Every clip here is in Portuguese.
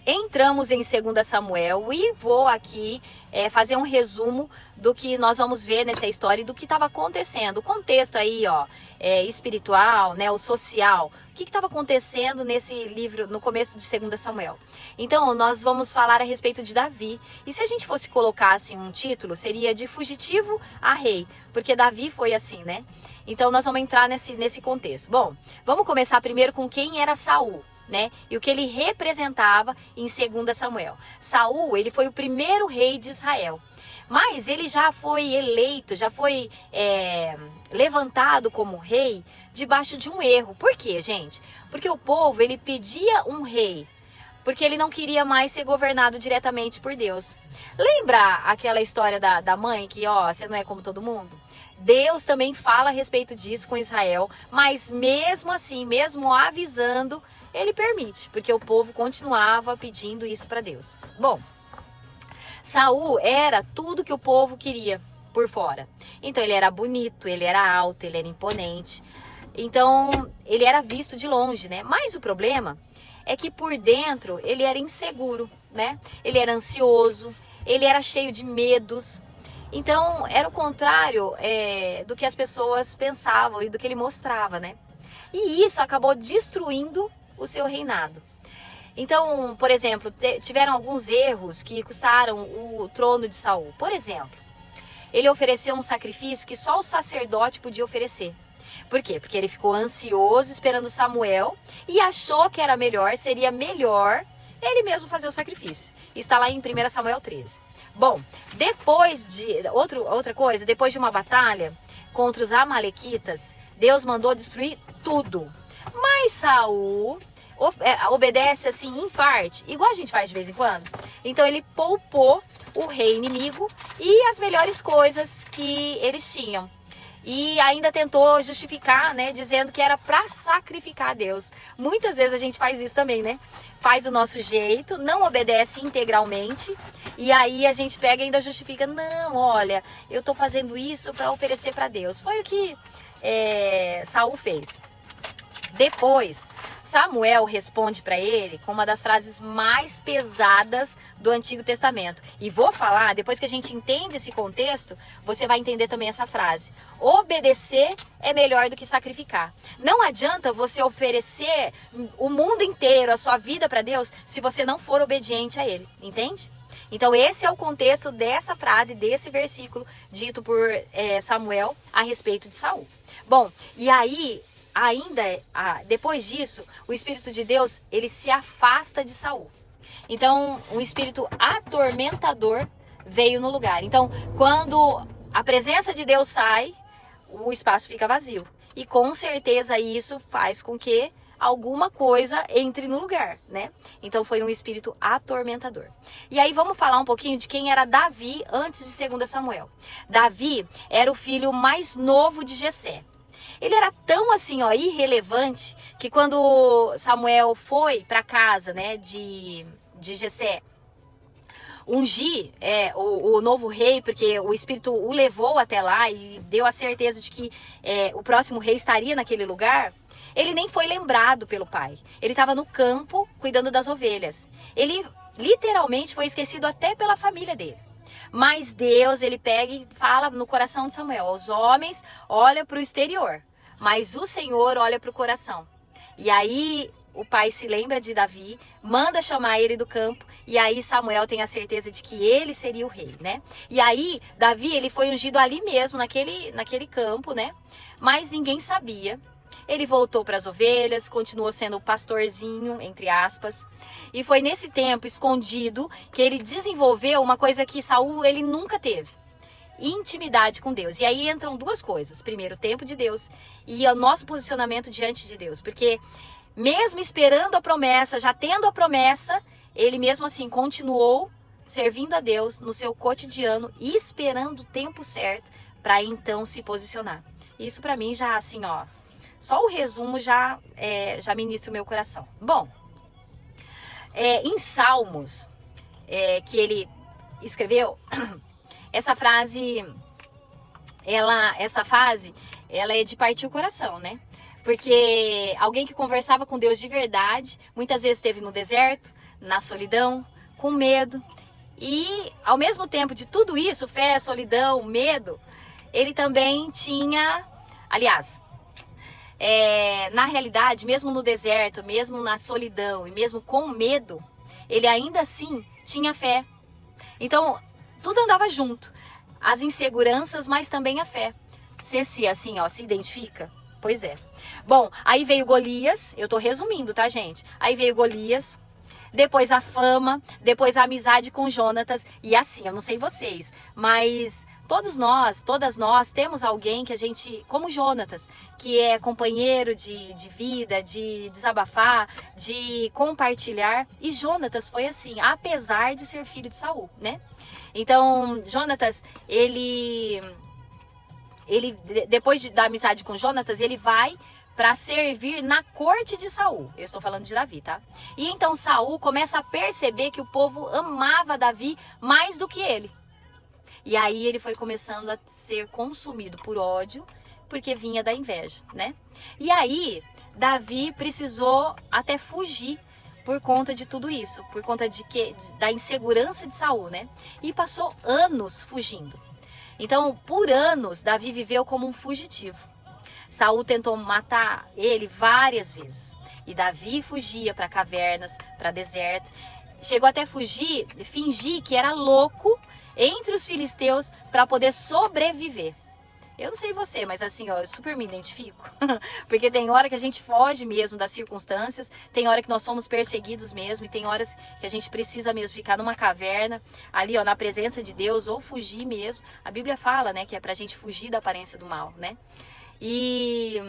entramos em 2 Samuel e vou aqui fazer um resumo do que nós vamos ver nessa história e do que estava acontecendo. O contexto aí, ó, espiritual, né, o social. O que estava acontecendo nesse livro, no começo de 2 Samuel? Então, nós vamos falar a respeito de Davi. E se a gente fosse colocar assim um título, seria de fugitivo a rei. Porque Davi foi assim, né? Então, nós vamos entrar nesse contexto. Bom, vamos começar primeiro com quem era Saul, né? E o que ele representava em 2 Samuel. Saul, ele foi o primeiro rei de Israel. Mas ele já foi eleito, já foi levantado como rei debaixo de um erro. Por quê, gente? Porque o povo, ele pedia um rei, porque ele não queria mais ser governado diretamente por Deus. Lembra aquela história da mãe que, ó, você não é como todo mundo? Deus também fala a respeito disso com Israel, mas mesmo assim, mesmo avisando, ele permite, porque o povo continuava pedindo isso para Deus. Bom, Saul era tudo que o povo queria por fora. Então ele era bonito, ele era alto, ele era imponente. Então ele era visto de longe, né? Mas o problema é que por dentro ele era inseguro, né? Ele era ansioso, ele era cheio de medos. Então era o contrário do que as pessoas pensavam e do que ele mostrava, né? E isso acabou destruindo o seu reinado. Então, por exemplo, tiveram alguns erros que custaram o trono de Saul. Por exemplo, ele ofereceu um sacrifício que só o sacerdote podia oferecer. Por quê? Porque ele ficou ansioso esperando Samuel e achou que seria melhor ele mesmo fazer o sacrifício. Está lá em 1 Samuel 13. Bom, depois de outra coisa, depois de uma batalha contra os amalequitas, Deus mandou destruir tudo. Mas Saul obedece assim em parte, igual a gente faz de vez em quando. Então ele poupou o rei inimigo e as melhores coisas que eles tinham. E ainda tentou justificar, né, dizendo que era para sacrificar a Deus. Muitas vezes a gente faz isso também, né? Faz do nosso jeito, não obedece integralmente. E aí a gente pega e ainda justifica. Não, olha, eu tô fazendo isso para oferecer para Deus. Foi o que Saul fez. Depois, Samuel responde para ele com uma das frases mais pesadas do Antigo Testamento. E vou falar, depois que a gente entende esse contexto, você vai entender também essa frase. Obedecer é melhor do que sacrificar. Não adianta você oferecer o mundo inteiro, a sua vida para Deus, se você não for obediente a Ele. Entende? Então esse é o contexto dessa frase, desse versículo dito por Samuel a respeito de Saul. Bom, e aí depois disso, o Espírito de Deus, ele se afasta de Saul. Então, um espírito atormentador veio no lugar. Então, quando a presença de Deus sai, o espaço fica vazio. E com certeza isso faz com que alguma coisa entre no lugar, né? Então, foi um espírito atormentador. E aí, vamos falar um pouquinho de quem era Davi antes de 2 Samuel. Davi era o filho mais novo de Jessé. Ele era tão assim, ó, irrelevante, que quando Samuel foi para casa, né, de Jessé, ungir o novo rei, porque o Espírito o levou até lá e deu a certeza de que o próximo rei estaria naquele lugar, ele nem foi lembrado pelo pai. Ele estava no campo cuidando das ovelhas. Ele literalmente foi esquecido até pela família dele. Mas Deus, ele pega e fala no coração de Samuel: os homens olham para o exterior, mas o Senhor olha para o coração. E aí o pai se lembra de Davi, manda chamar ele do campo, e aí Samuel tem a certeza de que ele seria o rei, né? E aí Davi, ele foi ungido ali mesmo, naquele campo, né? Mas ninguém sabia. Ele voltou para as ovelhas, continuou sendo o pastorzinho, entre aspas. E foi nesse tempo escondido que ele desenvolveu uma coisa que Saul ele nunca teve: intimidade com Deus. E aí entram duas coisas: primeiro, o tempo de Deus e o nosso posicionamento diante de Deus. Porque mesmo esperando a promessa, já tendo a promessa, ele mesmo assim continuou servindo a Deus no seu cotidiano e esperando o tempo certo para então se posicionar. Isso para mim já assim, ó, só o resumo já ministra o meu coração. Bom, em Salmos, que ele escreveu, essa frase, ela é de partir o coração, né? Porque alguém que conversava com Deus de verdade, muitas vezes esteve no deserto, na solidão, com medo. E ao mesmo tempo de tudo isso, fé, solidão, medo, ele também tinha, aliás, na realidade, mesmo no deserto, mesmo na solidão e mesmo com medo, ele ainda assim tinha fé. Então, tudo andava junto. As inseguranças, mas também a fé. Você se identifica? Pois é. Bom, aí veio Golias, eu tô resumindo, tá, gente? Aí veio Golias, depois a fama, depois a amizade com Jonatas, e assim, eu não sei vocês, mas todas nós temos alguém que a gente, como Jonatas, que é companheiro de vida, de desabafar, de compartilhar, e Jonatas foi assim, apesar de ser filho de Saul, né? Então, Jonatas, ele depois da amizade com Jonatas, ele vai para servir na corte de Saul. Eu estou falando de Davi, tá? E então Saul começa a perceber que o povo amava Davi mais do que ele. E aí ele foi começando a ser consumido por ódio, porque vinha da inveja, né? E aí Davi precisou até fugir por conta de tudo isso, por conta da insegurança de Saul, né? E passou anos fugindo. Então, por anos, Davi viveu como um fugitivo. Saul tentou matar ele várias vezes. E Davi fugia para cavernas, para deserto. Chegou até fingir que era louco entre os filisteus para poder sobreviver. Eu não sei você, mas assim, ó, eu super me identifico. Porque tem hora que a gente foge mesmo das circunstâncias, tem hora que nós somos perseguidos mesmo, e tem horas que a gente precisa mesmo ficar numa caverna, ali, ó, na presença de Deus, ou fugir mesmo. A Bíblia fala, né, que é pra gente fugir da aparência do mal, né? E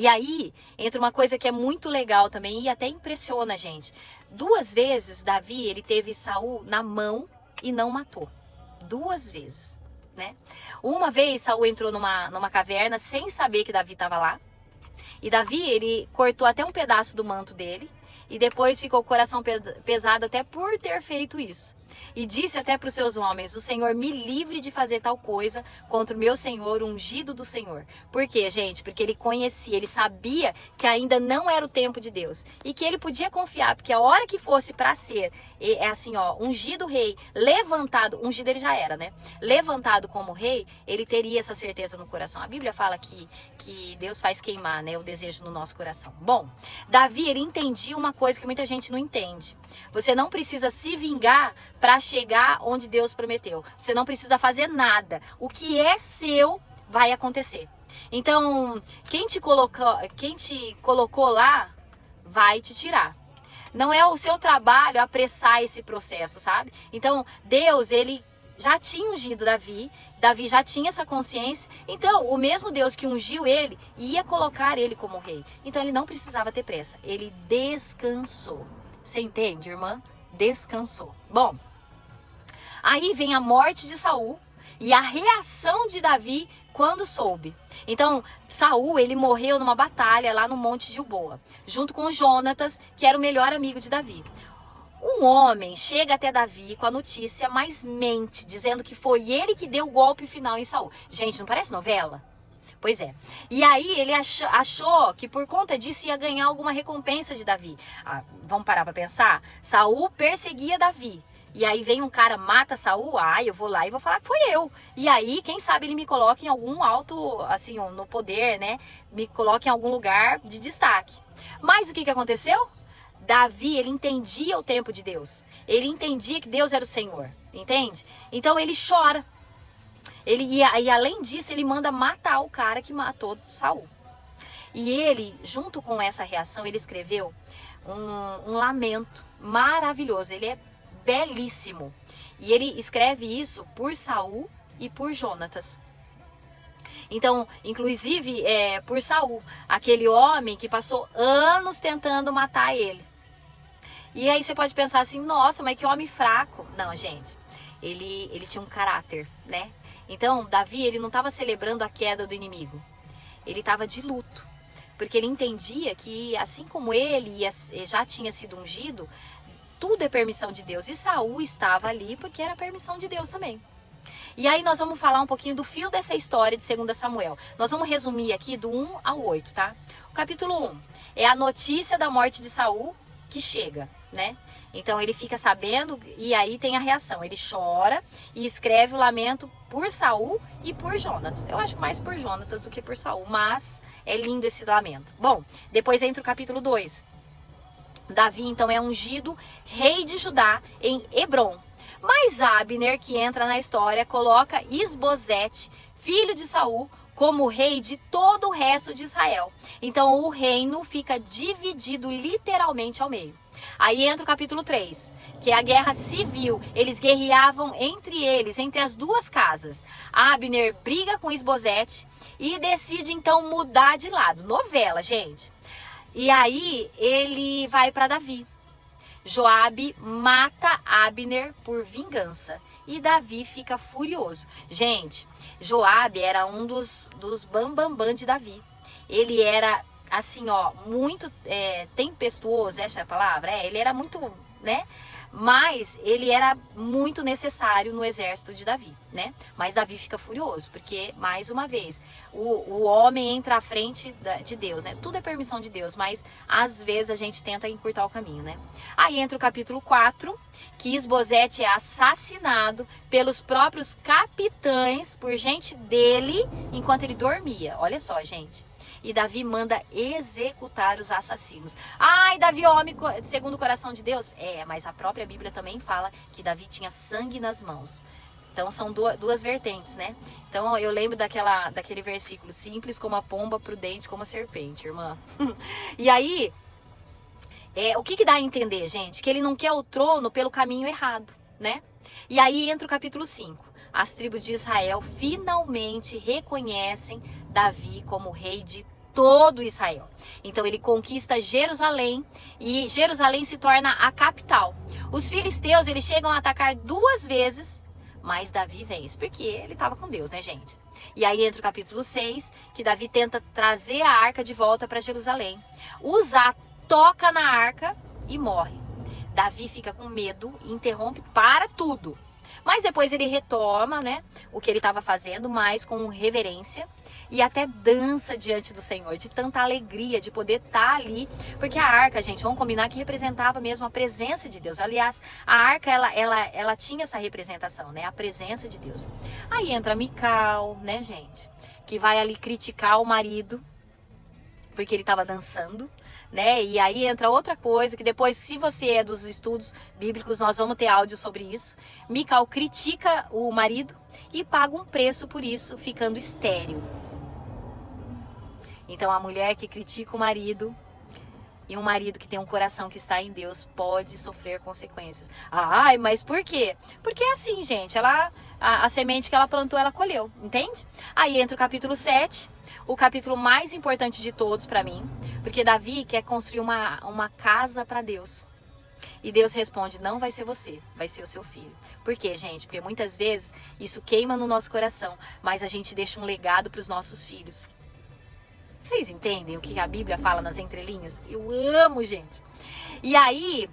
aí, entra uma coisa que é muito legal também, e até impressiona a gente. 2 vezes, Davi, ele teve Saul na mão e não matou. 2 vezes. Né? Uma vez Saul entrou numa caverna sem saber que Davi estava lá. E Davi, ele cortou até um pedaço do manto dele. E depois ficou o coração pesado até por ter feito isso. E disse até para os seus homens: o Senhor me livre de fazer tal coisa contra o meu Senhor, ungido do Senhor. Por quê, gente? Porque ele conhecia, ele sabia que ainda não era o tempo de Deus. E que ele podia confiar, porque a hora que fosse para ser, é assim, ó, ungido rei, levantado, ungido ele já era, né? Levantado como rei, ele teria essa certeza no coração. A Bíblia fala que Deus faz queimar, né, o desejo no nosso coração. Bom, Davi, ele entendia uma coisa que muita gente não entende. Você não precisa se vingar para chegar onde Deus prometeu. Você não precisa fazer nada. O que é seu vai acontecer. Então, quem te colocou lá vai te tirar. Não é o seu trabalho apressar esse processo, sabe? Então, Deus, ele já tinha ungido Davi. Davi já tinha essa consciência. Então, o mesmo Deus que ungiu ele ia colocar ele como rei. Então, ele não precisava ter pressa. Ele descansou. Você entende, irmã? Descansou. Bom, aí vem a morte de Saul e a reação de Davi quando soube. Então, Saul, ele morreu numa batalha lá no Monte Gilboa, junto com Jonatas, que era o melhor amigo de Davi. Um homem chega até Davi com a notícia, mas mente, dizendo que foi ele que deu o golpe final em Saul. Gente, não parece novela? Pois é. E aí ele achou que por conta disso ia ganhar alguma recompensa de Davi. Vamos parar para pensar? Saul perseguia Davi. E aí vem um cara, mata Saul, eu vou lá e vou falar que foi eu. E aí, quem sabe ele me coloca em algum alto, assim, no poder, né? Me coloca em algum lugar de destaque. Mas o que aconteceu? Davi, ele entendia o tempo de Deus. Ele entendia que Deus era o Senhor, entende? Então ele chora. E além disso, ele manda matar o cara que matou Saul. E ele, junto com essa reação, ele escreveu um lamento maravilhoso. Ele é belíssimo. E ele escreve isso por Saul e por Jonatas. Então, inclusive, por Saul, aquele homem que passou anos tentando matar ele. E aí você pode pensar assim, nossa, mas que homem fraco. Não, gente, ele tinha um caráter, né? Então, Davi, ele não estava celebrando a queda do inimigo. Ele estava de luto. Porque ele entendia que, assim como ele já tinha sido ungido, tudo é permissão de Deus. E Saul estava ali porque era permissão de Deus também. E aí nós vamos falar um pouquinho do fio dessa história de 2 Samuel. Nós vamos resumir aqui do 1 ao 8, tá? O capítulo 1 é a notícia da morte de Saul que chega, né? Então ele fica sabendo e aí tem a reação. Ele chora e escreve o lamento por Saul e por Jonatas. Eu acho mais por Jonatas do que por Saul, mas é lindo esse lamento. Bom, depois entra o capítulo 2. Davi então é ungido rei de Judá em Hebrom. Mas Abner, que entra na história, coloca Isbosete, filho de Saul, como rei de todo o resto de Israel. Então o reino fica dividido literalmente ao meio. Aí entra o capítulo 3, que é a guerra civil. Eles guerreavam entre eles, entre as duas casas. Abner briga com Isbosete e decide então mudar de lado. Novela, gente. E aí ele vai para Davi. Joabe mata Abner por vingança e Davi fica furioso. Gente, Joabe era um dos bambambam de Davi. Ele era assim, ó, muito tempestuoso, essa é a palavra? Ele era muito, né? Mas ele era muito necessário no exército de Davi, né? Mas Davi fica furioso, porque, mais uma vez, o homem entra à frente de Deus, né? Tudo é permissão de Deus, mas às vezes a gente tenta encurtar o caminho, né? Aí entra o capítulo 4, que Isbosete é assassinado pelos próprios capitães, por gente dele, enquanto ele dormia. Olha só, gente. E Davi manda executar os assassinos. Ai, Davi, homem segundo o coração de Deus? Mas a própria Bíblia também fala que Davi tinha sangue nas mãos. Então são duas vertentes, né? Então eu lembro daquele versículo: simples como a pomba, prudente como a serpente, irmã. E aí, o que dá a entender, gente? Que ele não quer o trono pelo caminho errado, né? E aí entra o capítulo 5. As tribos de Israel finalmente reconhecem Davi como rei de todo Israel. Então ele conquista Jerusalém e Jerusalém se torna a capital. Os filisteus, eles chegam a atacar 2 vezes, mas Davi vence, porque ele estava com Deus, né, gente? E aí entra o capítulo 6, que Davi tenta trazer a arca de volta para Jerusalém. Uzá toca na arca e morre. Davi fica com medo e interrompe para tudo. Mas depois ele retoma, né, o que ele estava fazendo, mas com reverência e até dança diante do Senhor, de tanta alegria de poder estar ali, porque a arca, gente, vamos combinar que representava mesmo a presença de Deus. Aliás, a arca, ela tinha essa representação, né, a presença de Deus. Aí entra Mical, né, gente, que vai ali criticar o marido, porque ele estava dançando, né? E aí entra outra coisa, que depois, se você é dos estudos bíblicos, nós vamos ter áudio sobre isso. Mical critica o marido e paga um preço por isso, ficando estéril. Então a mulher que critica o marido e um marido que tem um coração que está em Deus pode sofrer consequências. Ai, mas por quê? Porque é assim, gente, a semente que ela plantou, ela colheu, entende? Aí entra o capítulo 7, o capítulo mais importante de todos para mim, porque Davi quer construir uma casa para Deus. E Deus responde: não vai ser você, vai ser o seu filho. Por quê, gente? Porque muitas vezes isso queima no nosso coração, mas a gente deixa um legado para os nossos filhos. Vocês entendem o que a Bíblia fala nas entrelinhas? Eu amo, gente. E aí,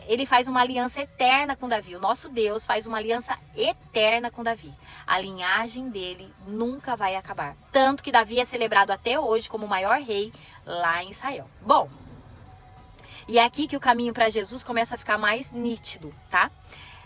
ele faz uma aliança eterna com Davi. O nosso Deus faz uma aliança eterna com Davi. A linhagem dele nunca vai acabar. Tanto que Davi é celebrado até hoje como o maior rei lá em Israel. Bom, e é aqui que o caminho para Jesus começa a ficar mais nítido, tá?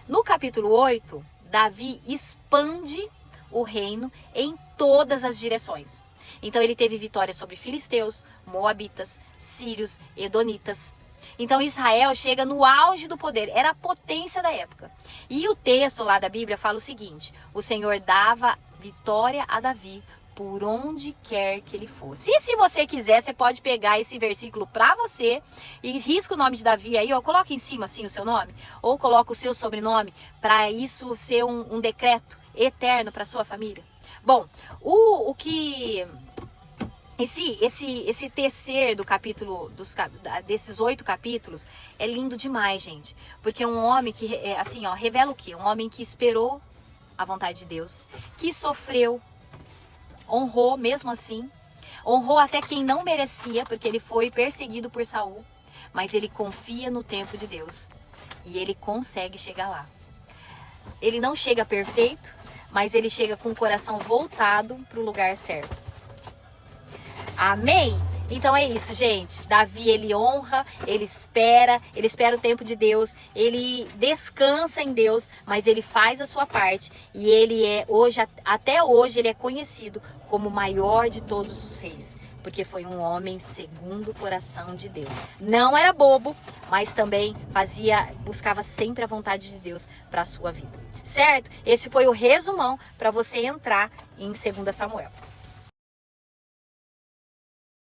No capítulo 8, Davi expande o reino em todas as direções. Então ele teve vitória sobre filisteus, moabitas, sírios, edonitas. Então Israel chega no auge do poder, era a potência da época. E o texto lá da Bíblia fala o seguinte: o Senhor dava vitória a Davi por onde quer que ele fosse. E se você quiser, você pode pegar esse versículo para você e risca o nome de Davi aí, ó, coloca em cima assim o seu nome, ou coloca o seu sobrenome, para isso ser um decreto eterno para sua família. Bom, o que esse tecer do capítulo, desses 8 capítulos, é lindo demais, gente. Porque um homem que, assim, ó, revela o quê? Um homem que esperou a vontade de Deus, que sofreu, honrou mesmo assim, honrou até quem não merecia, porque ele foi perseguido por Saul, mas ele confia no tempo de Deus e ele consegue chegar lá. Ele não chega perfeito, mas ele chega com o coração voltado para o lugar certo. Amém? Então é isso, gente. Davi, ele honra, ele espera o tempo de Deus, ele descansa em Deus, mas ele faz a sua parte. E ele é, hoje, até hoje, ele é conhecido como o maior de todos os reis. Porque foi um homem segundo o coração de Deus. Não era bobo, mas também buscava sempre a vontade de Deus para a sua vida. Certo? Esse foi o resumão para você entrar em 2 Samuel.